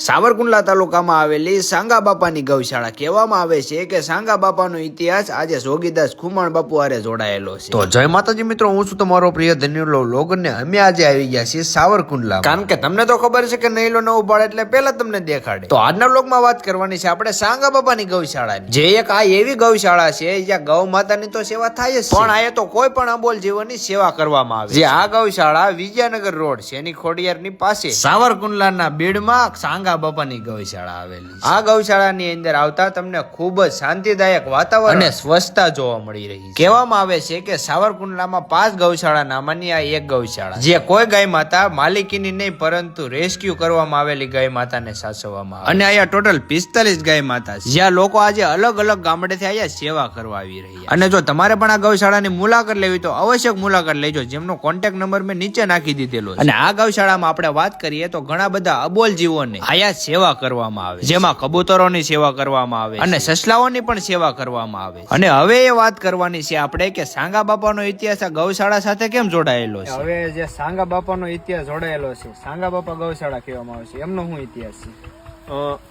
સાવરકુંડલા તાલુકામાં આવેલી સાંગા બાપાની ગૌશાળા કહેવામાં આવે છે કે સાંગા બાપાનો ઇતિહાસ આજે જોગીદાસ ખુમાણ બાપુ હારે જોડાયેલો છે। તો જય માતાજી મિત્રો, હું છું તમારો પ્રિય ધન્યુલો લોગ ને અમે આજે આવી ગયા છીએ સાવરકુંડલા, કારણ કે તમને તો ખબર છે કે નહીલો ન ઉપાડે એટલે પહેલા તમને દેખાડે। તો આજના વ્લોગમાં વાત કરવાની છે આપણે સાંગા બાપાની ગૌશાળાની, જે એક આ એવી ગૌશાળા છે જ્યાં ગૌ માતાની તો સેવા થાય જ, પણ આ તો કોઈ પણ અબોલ જીવનની સેવા કરવામાં આવે છે। આ ગૌશાળા વિજયનગર રોડ શેની ખોડિયારની પાસે સાવરકુંડલાના બીડમાં સાંગા બાપાની ગૌશાળા આવેલી છે। આ ગૌશાળાની અંદર આવતા તમને ખૂબ જ શાંતિદાયક વાતાવરણ અને સ્વચ્છતા જોવા મળી રહી છે। કહેવામાં આવે છે કે સાવરકુંડલામાં 5 ગૌશાળા નામની આ એક ગૌશાળા, જે કોઈ ગાય માતા માલિકીની નહીં પરંતુ રેસ્ક્યુ કરવામાં આવેલી ગાય માતાને સાચવવામાં આવે, અને અહીંયા ટોટલ 45 ગાય માતા છે, જ્યાં લોકો આજે અલગ અલગ ગામડેથી અહીંયા સેવા કરવા આવી રહ્યા છે। અને જો તમારે પણ આ ગૌશાળાની મુલાકાત લેવી તો અવશ્ય મુલાકાત લેજો, જેમનો કોન્ટેક્ટ નંબર મેં નીચે નાખી દીધેલો છે। અને આ ગૌશાળામાં આપણે વાત કરીએ તો ઘણા બધા અબોલ જીવોને સેવા કરવામાં આવે, જેમાં કબૂતરોની સેવા કરવામાં આવે અને સસલાઓની પણ સેવા કરવામાં આવે। અને હવે એ વાત કરવાની છે આપણે કે સાંગા બાપાનો ઇતિહાસ આ ગૌશાળા સાથે કેમ જોડાયેલો છે। હવે જે સાંગા બાપાનો ઇતિહાસ જોડાયેલો છે, સાંગા બાપા ગૌશાળા કહેવામાં આવે છે, એમનો શું ઇતિહાસ છે?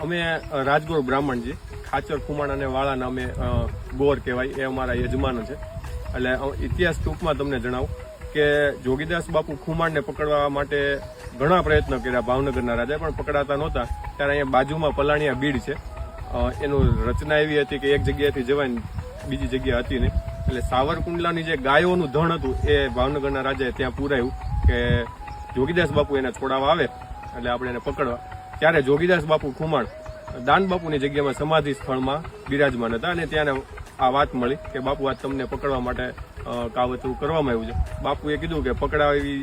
અમે રાજગોર બ્રાહ્મણજી ખાચર ખુમાણ અને વાળાના અમે ગોર કહેવાય, એ અમારા યજમાનો છે। એટલે ઇતિહાસ ટૂંકમાં તમને જણાવું કે જોગીદાસ બાપુ ખુમાણને પકડવા માટે ઘણા પ્રયત્નો કર્યા ભાવનગરના રાજા, પણ પકડાતા નહોતા। ત્યારે અહીંયા બાજુમાં પલાણિયા બીડ છે, એનું રચના એવી હતી કે એક જગ્યાએથી જવાય બીજી જગ્યા હતી નહીં, એટલે સાવરકુંડલાની જે ગાયોનું ધણ હતું એ ભાવનગરના રાજાએ ત્યાં પુરાયું કે જોગીદાસ બાપુ એને છોડાવવા આવે એટલે આપણે એને પકડવા। ત્યારે જોગીદાસ બાપુ ખુમાણ દાન બાપુની જગ્યામાં સમાધિ સ્થળમાં બિરાજમાન હતા, અને ત્યાં આ વાત મળી કે બાપુ આ તમને પકડવા માટે કાવતરું કરવામાં આવ્યું છે। બાપુએ કીધું કે પકડાવી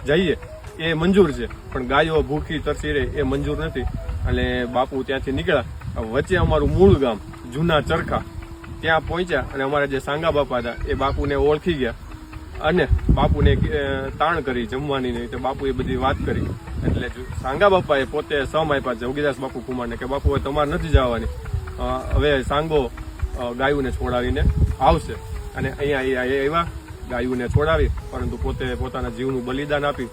જઈએ એ મંજૂર છે, પણ ગાયો ભૂખી તરસી રહે એ મંજૂર નથી। અને બાપુ ત્યાંથી નીકળ્યા, વચ્ચે અમારું મૂળ ગામ જૂના ચરખા ત્યાં પહોંચ્યા, અને અમારા જે સાંગા બાપા હતા એ બાપુને ઓળખી ગયા અને બાપુને તાણ કરી જમવાની નહીં, તો બાપુએ બધી વાત કરી, એટલે સાંગા બાપાએ પોતે સમ આપ્યા જોગીદાસ બાપુ કુમારને કે બાપુ હવે તમારે નથી જવાની, હવે સાંગો ગાયોને છોડાવીને આવશે। અને અહીંયા એવા ગાયોને છોડાવી, પરંતુ પોતે પોતાના જીવનું બલિદાન આપી,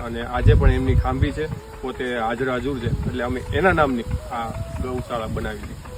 અને આજે પણ એમની ખાંભી છે, પોતે હાજર છે, એટલે અમે એના નામની આ ગૌશાળા બનાવી દીધી।